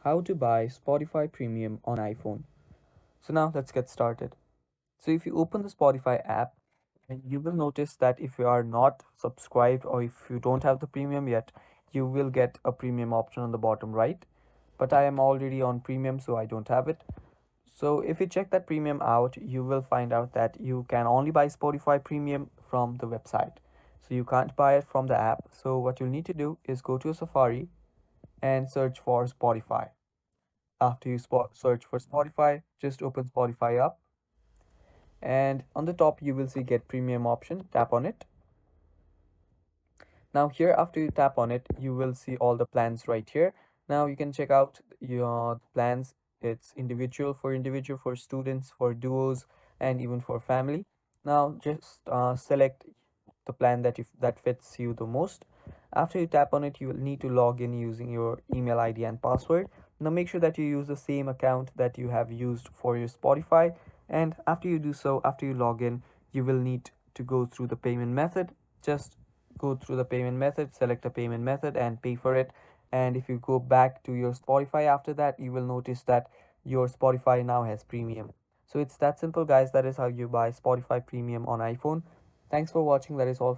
how to buy Spotify Premium on iPhone. So now let's get started. So if you open the Spotify app, and you will notice that if you are not subscribed or if you don't have the premium yet, you will get a premium option on the bottom right. But I am already on premium, so I don't have it. So if you check that premium out, you will find out that you can only buy Spotify Premium from the website. So you can't buy it from the app. So what you'll need to do is go to Safari and search for Spotify. After you search for Spotify, just open Spotify up, and on the top you will see get premium option. Tap on it. Now here, after you tap on it, you will see all the plans right here. Now you can check out your plans. It's individual, for students, for duos, and even for family. Now just select the plan that fits you the most. After you tap on it, you will need to log in using your email ID and password. Now make sure that you use the same account that you have used for your Spotify. And after you do so, after you log in, you will need to go through the payment method. Just go through the payment method, select a payment method and pay for it. And if you go back to your Spotify after that, you will notice that your Spotify now has premium. So it's that simple, guys. That is how you buy Spotify Premium on iPhone. Thanks for watching. That is all.